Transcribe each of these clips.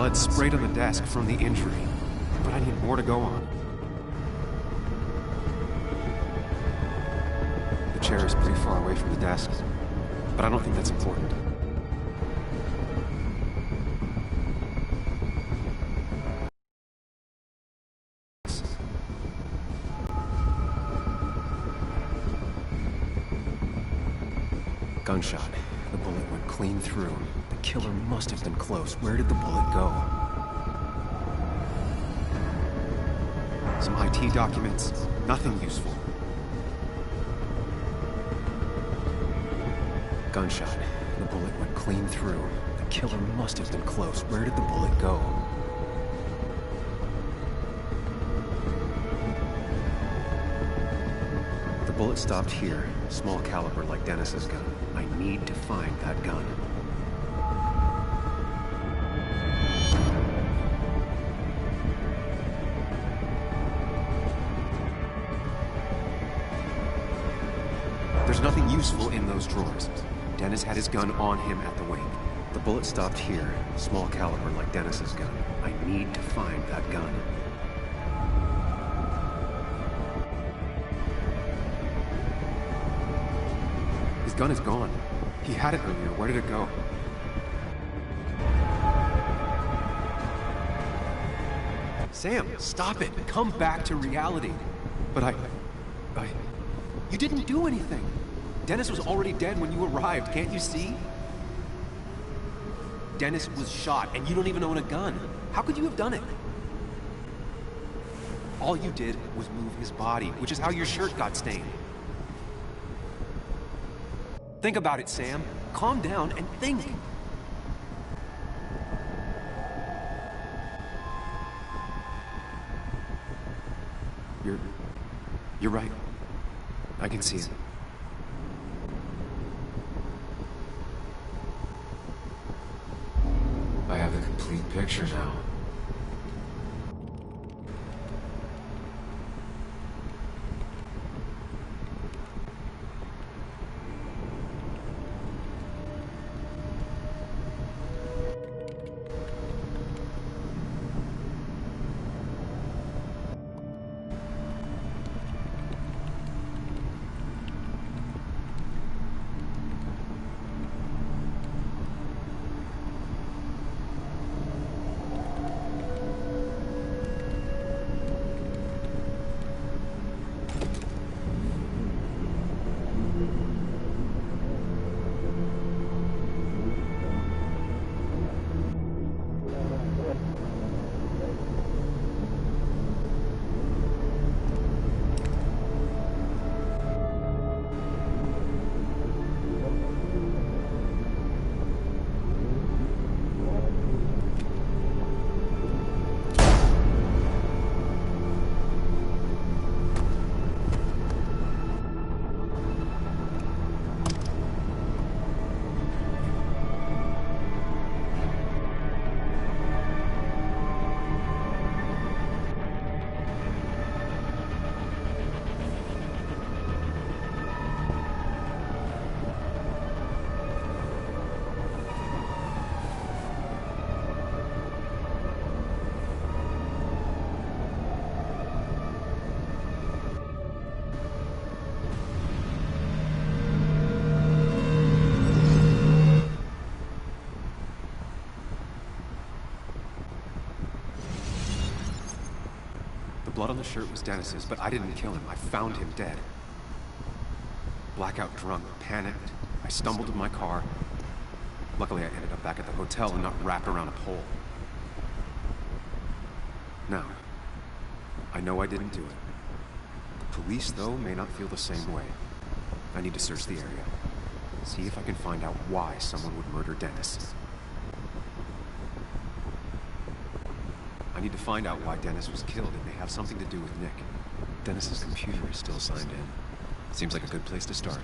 blood sprayed on the desk from the injury, but I need more to go on. The chair is pretty far away from the desk, but I don't think that's important. Gunshot. The bullet went clean through. The killer must have been close. Where did the bullet go? Some IT documents. Nothing useful. Gunshot. The bullet went clean through. The killer must have been close. Where did the bullet go? The bullet stopped here. Small caliber like Dennis's gun. I need to find that gun. There's nothing useful in those drawers. Dennis had his gun on him at the wake. The bullet stopped here. Small caliber like Dennis's gun. I need to find that gun. His gun is gone. He had it earlier. Where did it go? Sam, stop it. Come back to reality. But you didn't do anything. Dennis was already dead when you arrived. Can't you see? Dennis was shot, and you don't even own a gun. How could you have done it? All you did was move his body, which is how your shirt got stained. Think about it, Sam. Calm down and think. You're right. I can see it. I have the complete picture now. Blood on the shirt was Dennis's, but I didn't kill him. I found him dead. Blackout drunk, panicked. I stumbled to my car. Luckily, I ended up back at the hotel and not wrapped around a pole. Now, I know I didn't do it. The police, though, may not feel the same way. I need to search the area. See if I can find out why someone would murder Dennis. I need to find out why Dennis was killed. It may have something to do with Nick. Dennis's computer is still signed in. Seems like a good place to start.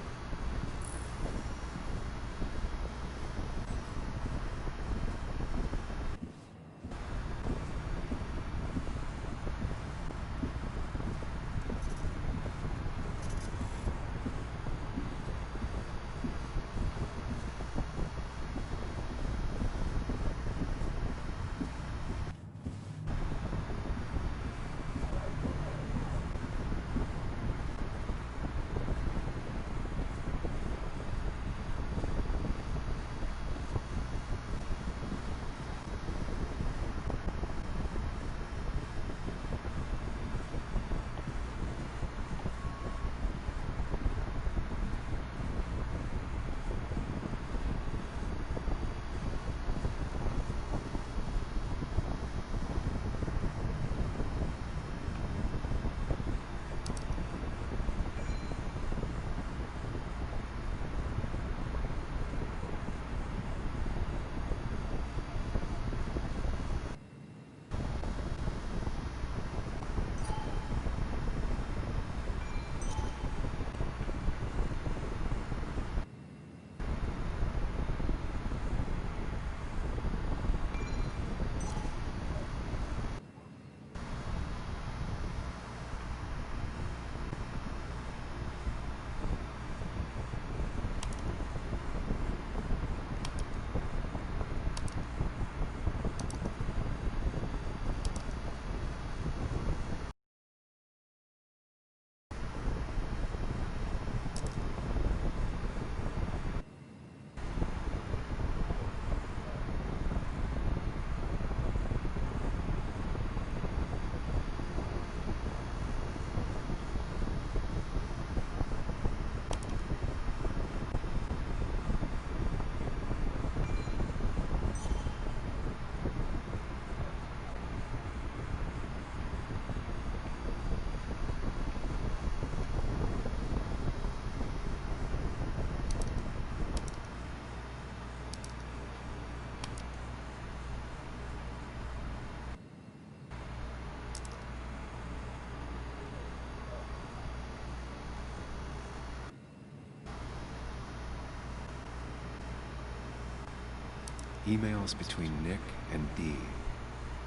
Emails between Nick and Dee.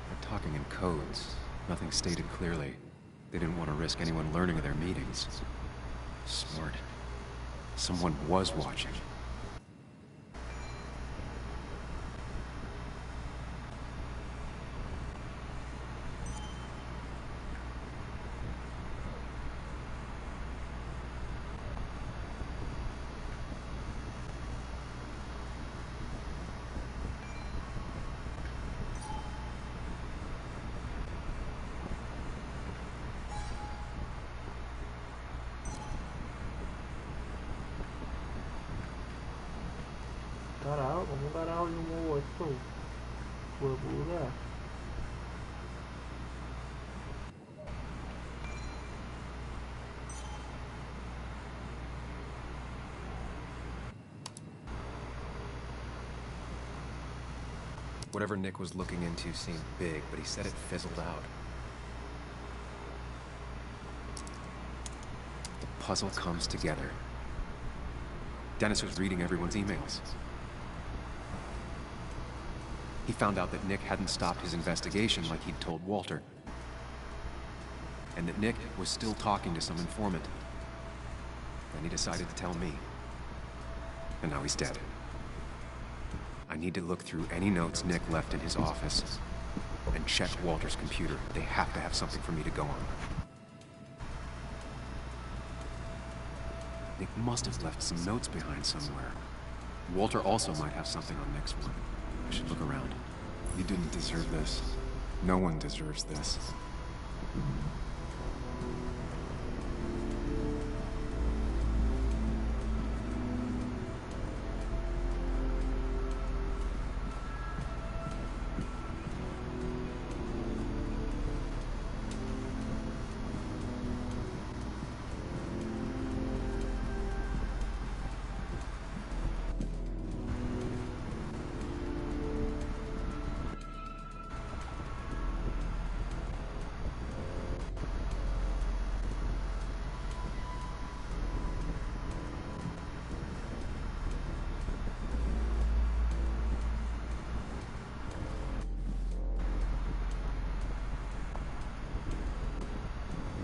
They're talking in codes. Nothing stated clearly. They didn't want to risk anyone learning of their meetings. Smart. Someone was watching. Garau, vamos garau yung mo ito. Buah-buah. Whatever Nick was looking into seemed big, but he said it fizzled out. The puzzle comes together. Dennis was reading everyone's emails. He found out that Nick hadn't stopped his investigation like he'd told Walter. And that Nick was still talking to some informant. Then he decided to tell me. And now he's dead. I need to look through any notes Nick left in his office and check Walter's computer. They have to have something for me to go on. Nick must have left some notes behind somewhere. Walter also might have something on Nick's one. I should look around. You didn't deserve this. No one deserves this.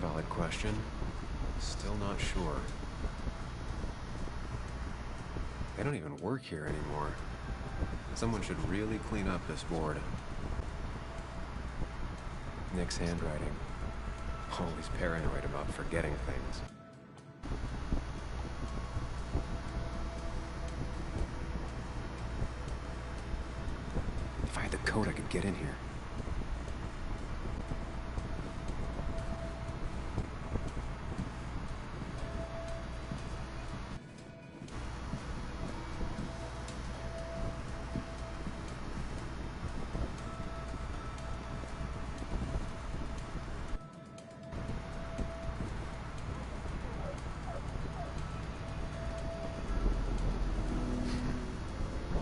Valid question. Still not sure. They don't even work here anymore. Someone should really clean up this board. Nick's handwriting. Always paranoid about forgetting things. If I had the code, I could get in here.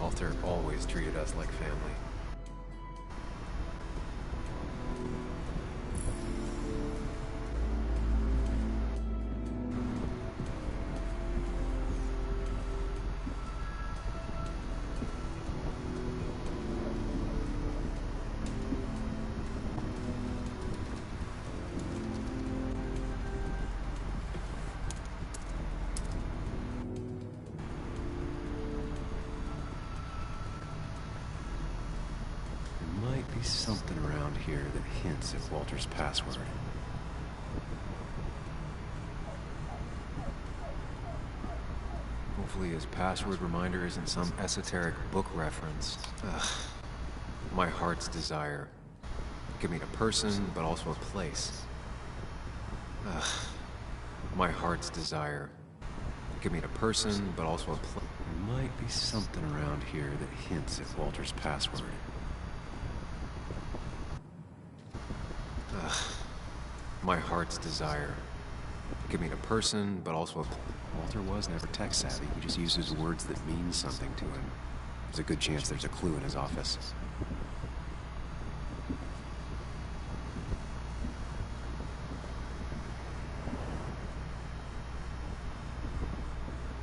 Walter always treated us like family. Something around here that hints at Walter's password. Hopefully his password reminder isn't some esoteric book reference. Ugh. My heart's desire. Give me a person, but also a place. Ugh. My heart's desire. Give me a person, but also a place. There might be something around here that hints at Walter's password. My heart's desire. Give me a person, but also a... Walter was never tech-savvy. He just uses words that mean something to him. There's a good chance there's a clue in his office.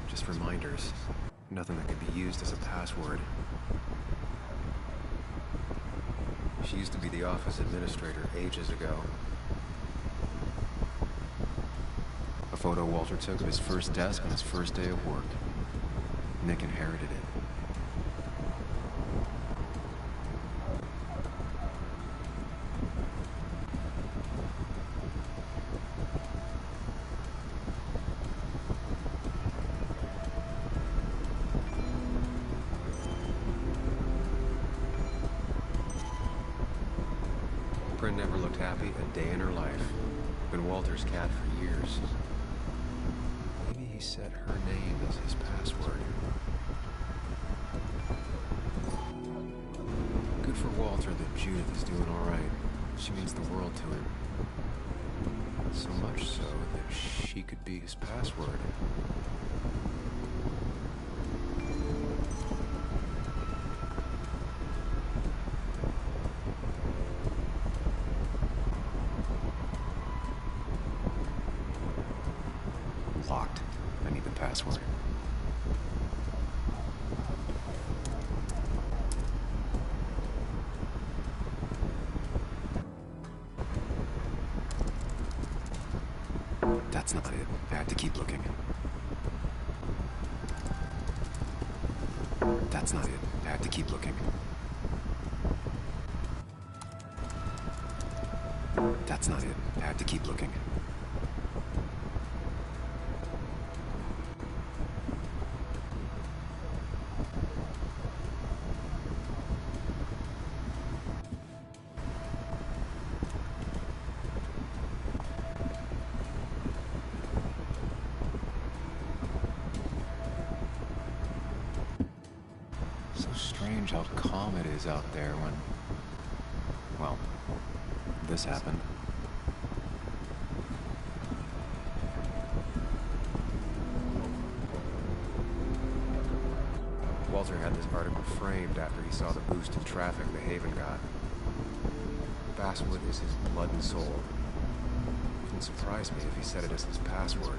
Just reminders. Nothing that could be used as a password. She used to be the office administrator ages ago. A photo Walter took of his first desk on his first day of work. Nick inherited it. Bryn never looked happy a day in her life. Been Walter's cat for years. Maybe he set her name as his password. Good for Walter that Judith is doing all right. She means the world to him. So much so that she could be his password. Locked. I need the password. That's not it. I have to keep looking. That's not it. I have to keep looking. That's not it. I have to keep looking. So strange how calm it is out there when, well, this happened. Walter had this article framed after he saw the boost in traffic the Haven got. Basswood is his blood and soul. It wouldn't surprise me if he set it as his password.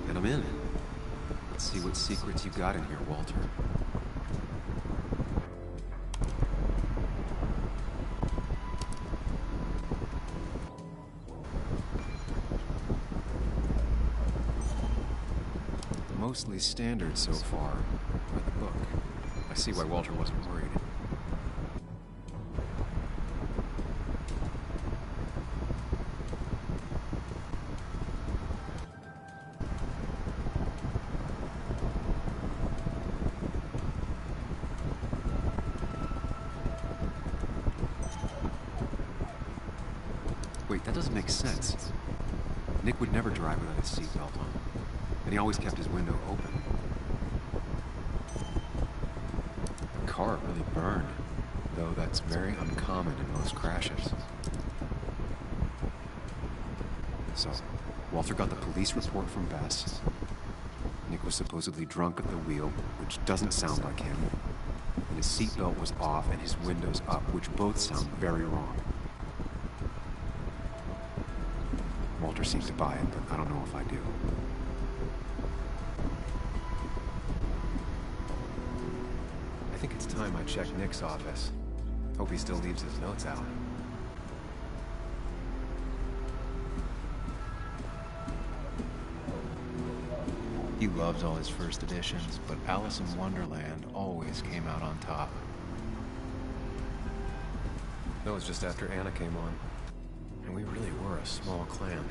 And I'm in. Let's see what secrets you got in here, Walter. Mostly standard so far. By the book. I see why Walter wasn't worried. Wait, that doesn't make sense. Nick would never drive without his seatbelt on. And he always kept his window open. The car really burned, though that's very uncommon in most crashes. So, Walter got the police report from Bess. Nick was supposedly drunk at the wheel, which doesn't sound like him. And his seatbelt was off and his windows up, which both sound very wrong. Walter seems to buy it, but I don't know if I do. I think it's time I check Nick's office. Hope he still leaves his notes out. He loves all his first editions, but Alice in Wonderland always came out on top. That was just after Anna came on. And we really were a small clan.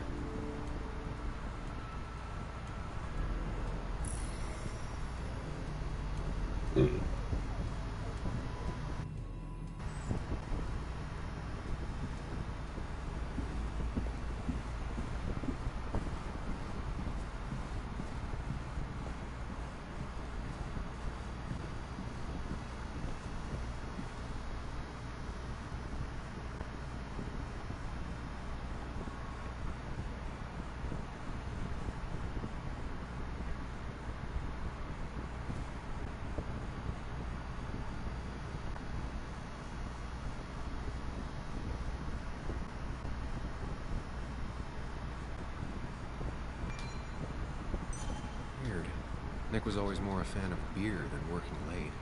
Nick was always more a fan of beer than working late.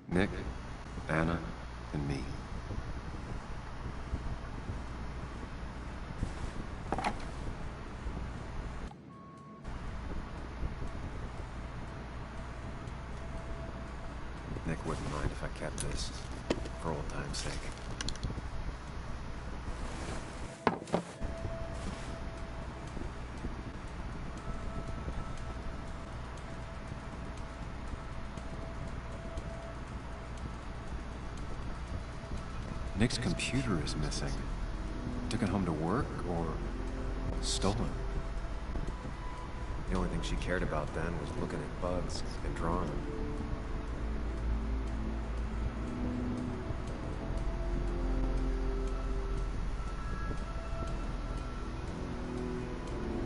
Nick, Anna, and me. Nick wouldn't mind if I kept this, for old time's sake. Nick's computer is missing. Took it home to work, or stolen. The only thing she cared about then was looking at bugs and drawing them.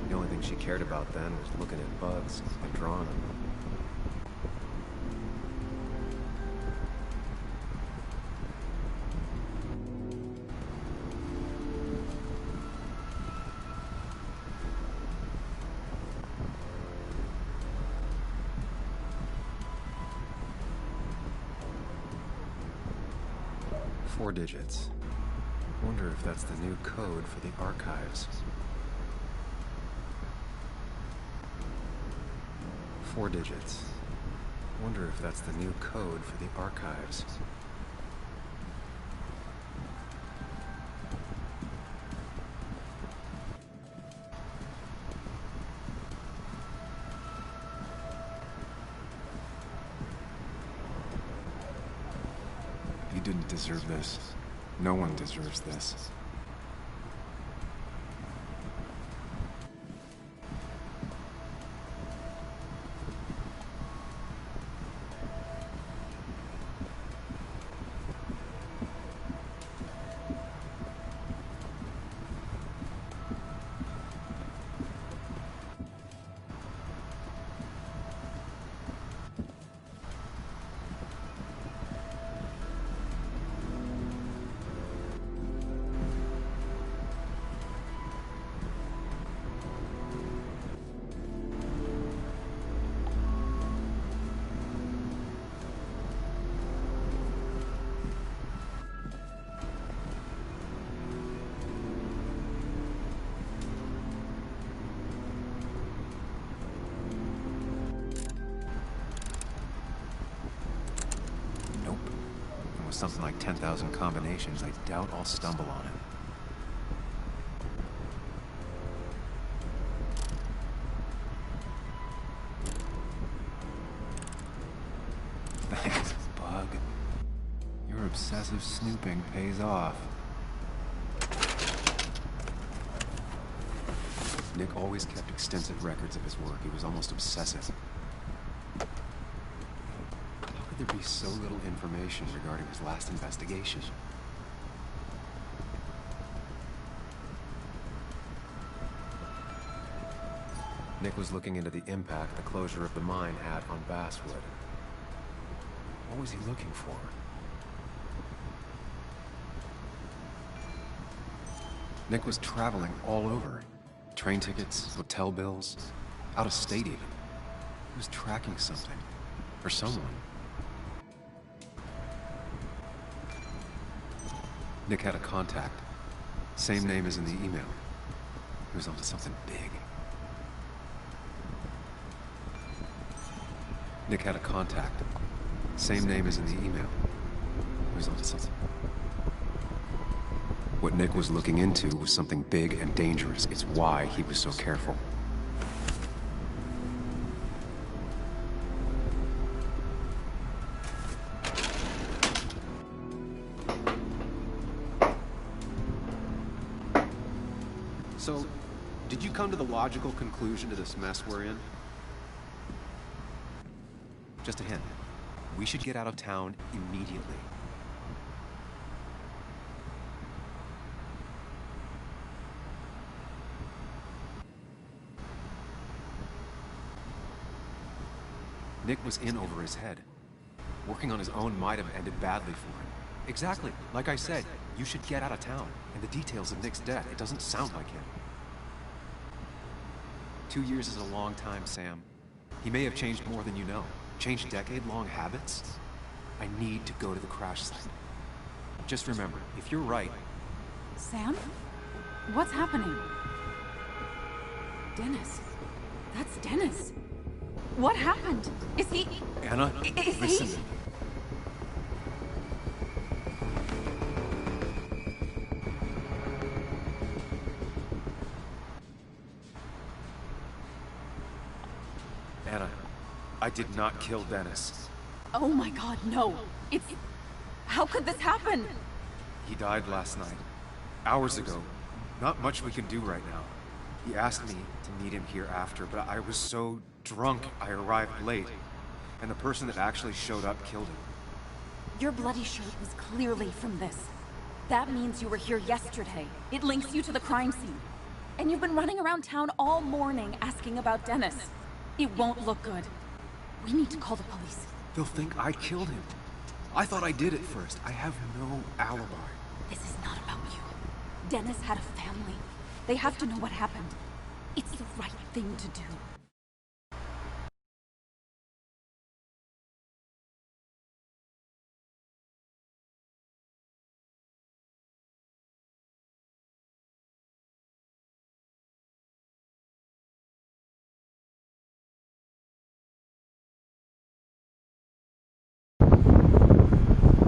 The only thing she cared about then was looking at bugs and drawing them. 4 digits. Wonder if that's the new code for the archives. 4 digits. Wonder if that's the new code for the archives. You didn't deserve this. No one deserves this. Something like 10,000 combinations. I doubt I'll stumble on it. Thanks, Bug. Your obsessive snooping pays off. Nick always kept extensive records of his work. He was almost obsessive. There be so little information regarding his last investigation. Nick was looking into the impact the closure of the mine had on Basswood. What was he looking for? Nick was traveling all over. Train tickets, hotel bills, out of state even. He was tracking something, or someone. Nick had a contact. Same name as in the email. He was onto something big. Nick had a contact. Same name as in the email. He was onto something. What Nick was looking into was something big and dangerous. It's why he was so careful. So, did you come to the logical conclusion to this mess we're in? Just a hint. We should get out of town immediately. Nick was in over his head. Working on his own might have ended badly for him. Exactly. Like I said, you should get out of town. And the details of Nick's death, it doesn't sound like him. 2 years is a long time, Sam. He may have changed more than you know. Changed decade-long habits? I need to go to the crash site. Just remember, if you're right... Sam? What's happening? Dennis. That's Dennis. What happened? Is he... Anna, listen. Anna, I did not kill Dennis. Oh my God, no. It's... How could this happen? He died last night. Hours ago. Not much we can do right now. He asked me to meet him here after, but I was so drunk I arrived late. And the person that actually showed up killed him. Your bloody shirt was clearly from this. That means you were here yesterday. It links you to the crime scene. And you've been running around town all morning asking about Dennis. It won't look good. We need to call the police. They'll think I killed him. I thought I did at first. I have no alibi. This is not about you. Dennis had a family. They have to know what happened. It's the right thing to do.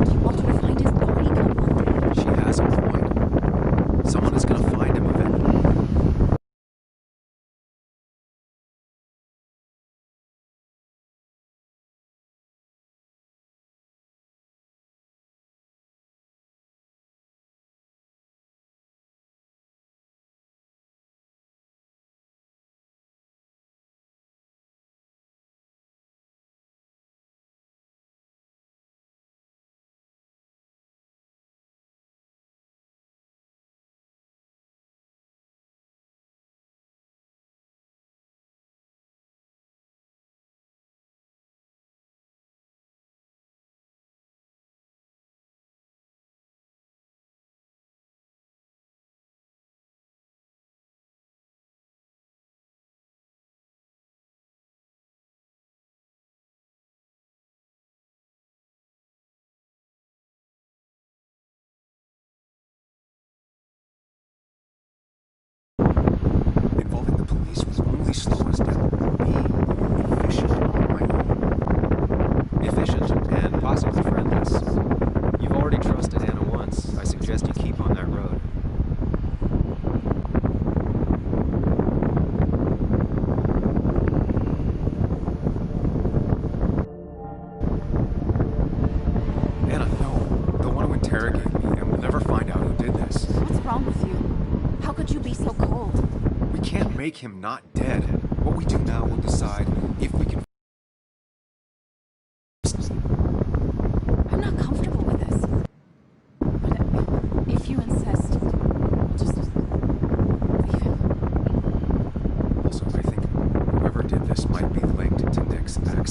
Do you want her to find his body come Monday? She has a point. Someone is gonna find him eventually. Involving the police will only slow us down. Be efficient on my own. Efficient and possibly friendless. You've already trusted Anna once. I suggest you keep on that road. Anna, no. They'll want to interrogate me, and we'll never find out who did this. What's wrong with you? How could you be so cold? We can't make him not dead. What we do now will decide if we can... I'm not comfortable with this. But if you insist, I'll just leave him. Also, I think whoever did this might be linked to Nick's actions.